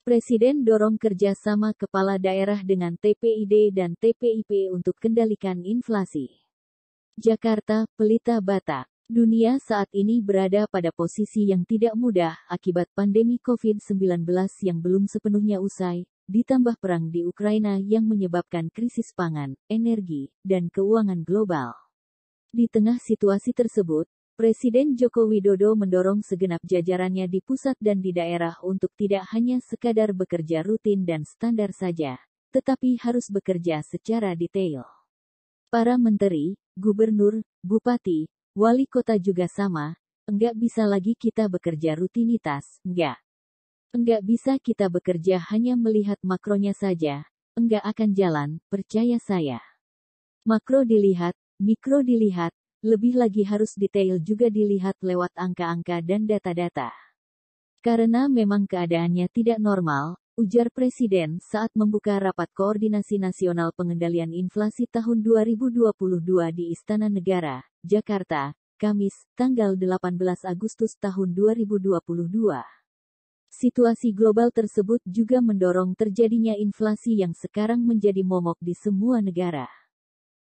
Presiden dorong kerjasama kepala daerah dengan TPID dan TPIP untuk kendalikan inflasi. Jakarta, Pelita Batak. Dunia saat ini berada pada posisi yang tidak mudah akibat pandemi COVID-19 yang belum sepenuhnya usai, ditambah perang di Ukraina yang menyebabkan krisis pangan, energi, dan keuangan global. Di tengah situasi tersebut, Presiden Joko Widodo mendorong segenap jajarannya di pusat dan di daerah untuk tidak hanya sekadar bekerja rutin dan standar saja, tetapi harus bekerja secara detail. Para menteri, gubernur, bupati, wali kota juga sama, enggak bisa lagi kita bekerja rutinitas, enggak. Enggak bisa kita bekerja hanya melihat makronya saja, enggak akan jalan, percaya saya. Makro dilihat, mikro dilihat, lebih lagi harus detail juga dilihat lewat angka-angka dan data-data. Karena memang keadaannya tidak normal, ujar Presiden saat membuka Rapat Koordinasi Nasional Pengendalian Inflasi tahun 2022 di Istana Negara, Jakarta, Kamis, tanggal 18 Agustus tahun 2022. Situasi global tersebut juga mendorong terjadinya inflasi yang sekarang menjadi momok di semua negara.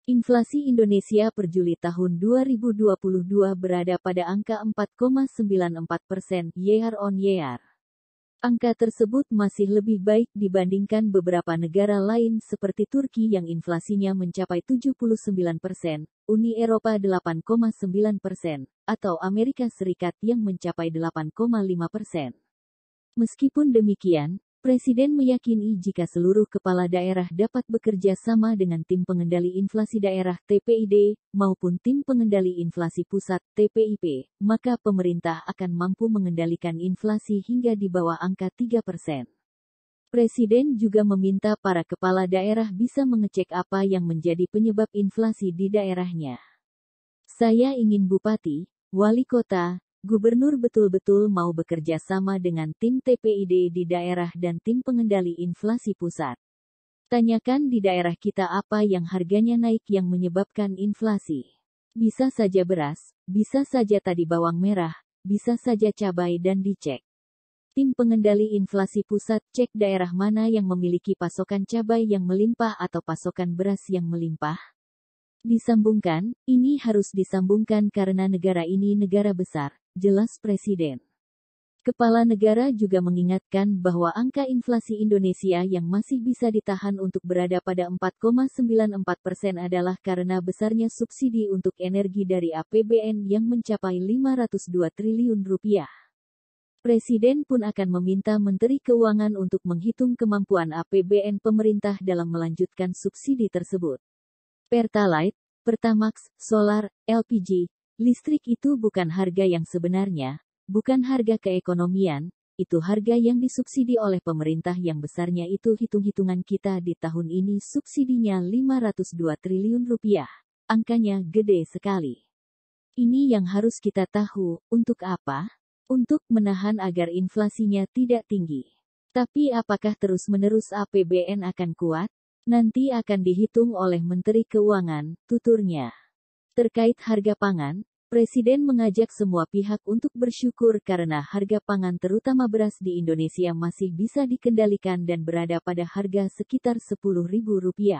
Inflasi Indonesia per Juli tahun 2022 berada pada angka 4,94% year-on-year. Angka tersebut masih lebih baik dibandingkan beberapa negara lain seperti Turki yang inflasinya mencapai 79%, Uni Eropa 8,9%, atau Amerika Serikat yang mencapai 8,5%. Meskipun demikian, Presiden meyakini jika seluruh kepala daerah dapat bekerja sama dengan tim pengendali inflasi daerah TPID, maupun tim pengendali inflasi pusat TPIP, maka pemerintah akan mampu mengendalikan inflasi hingga di bawah angka 3%. Presiden juga meminta para kepala daerah bisa mengecek apa yang menjadi penyebab inflasi di daerahnya. Saya ingin bupati, wali kota, gubernur betul-betul mau bekerja sama dengan tim TPID di daerah dan tim pengendali inflasi pusat. Tanyakan di daerah kita apa yang harganya naik yang menyebabkan inflasi. Bisa saja beras, bisa saja tadi bawang merah, bisa saja cabai dan dicek. Tim pengendali inflasi pusat cek daerah mana yang memiliki pasokan cabai yang melimpah atau pasokan beras yang melimpah. Disambungkan, ini harus disambungkan karena negara ini negara besar, jelas Presiden. Kepala negara juga mengingatkan bahwa angka inflasi Indonesia yang masih bisa ditahan untuk berada pada 4,94% adalah karena besarnya subsidi untuk energi dari APBN yang mencapai 502 triliun rupiah. Presiden pun akan meminta Menteri Keuangan untuk menghitung kemampuan APBN pemerintah dalam melanjutkan subsidi tersebut. Pertalite, Pertamax, solar, LPG, listrik itu bukan harga yang sebenarnya, bukan harga keekonomian, itu harga yang disubsidi oleh pemerintah yang besarnya itu hitung-hitungan kita di tahun ini subsidinya 502 triliun rupiah. Angkanya gede sekali. Ini yang harus kita tahu, untuk apa? Untuk menahan agar inflasinya tidak tinggi. Tapi apakah terus-menerus APBN akan kuat? Nanti akan dihitung oleh Menteri Keuangan, tuturnya. Terkait harga pangan, Presiden mengajak semua pihak untuk bersyukur karena harga pangan terutama beras di Indonesia masih bisa dikendalikan dan berada pada harga sekitar Rp10.000.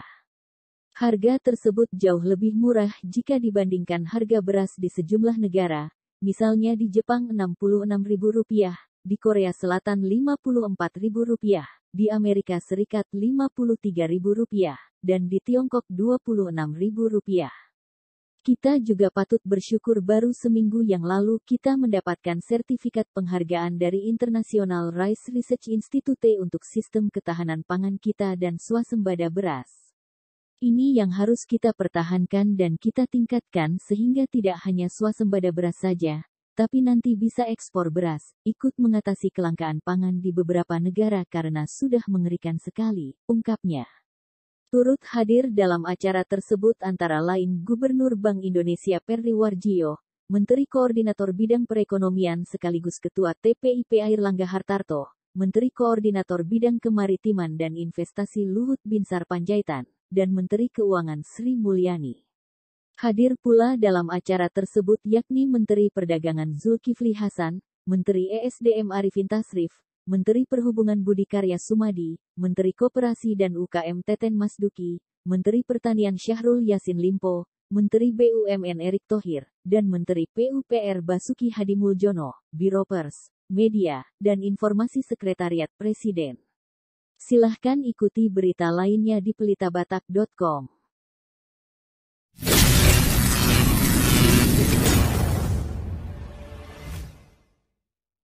Harga tersebut jauh lebih murah jika dibandingkan harga beras di sejumlah negara, misalnya di Jepang Rp66.000, di Korea Selatan Rp54.000, di Amerika Serikat Rp53.000, dan di Tiongkok Rp26.000. Kita juga patut bersyukur baru seminggu yang lalu kita mendapatkan sertifikat penghargaan dari International Rice Research Institute untuk sistem ketahanan pangan kita dan swasembada beras. Ini yang harus kita pertahankan dan kita tingkatkan sehingga tidak hanya swasembada beras saja, tapi nanti bisa ekspor beras, ikut mengatasi kelangkaan pangan di beberapa negara karena sudah mengerikan sekali, ungkapnya. Turut hadir dalam acara tersebut antara lain Gubernur Bank Indonesia Perry Warjio, Menteri Koordinator Bidang Perekonomian sekaligus Ketua TPIP Airlangga Hartarto, Menteri Koordinator Bidang Kemaritiman dan Investasi Luhut Binsar Panjaitan, dan Menteri Keuangan Sri Mulyani. Hadir pula dalam acara tersebut yakni Menteri Perdagangan Zulkifli Hasan, Menteri ESDM Arifin Tasrif, Menteri Perhubungan Budi Karya Sumadi, Menteri Koperasi dan UKM Teten Masduki, Menteri Pertanian Syahrul Yassin Limpo, Menteri BUMN Erick Thohir, dan Menteri PUPR Basuki Hadimuljono, Biro Pers, Media, dan Informasi Sekretariat Presiden. Silahkan ikuti berita lainnya di pelitabatak.com.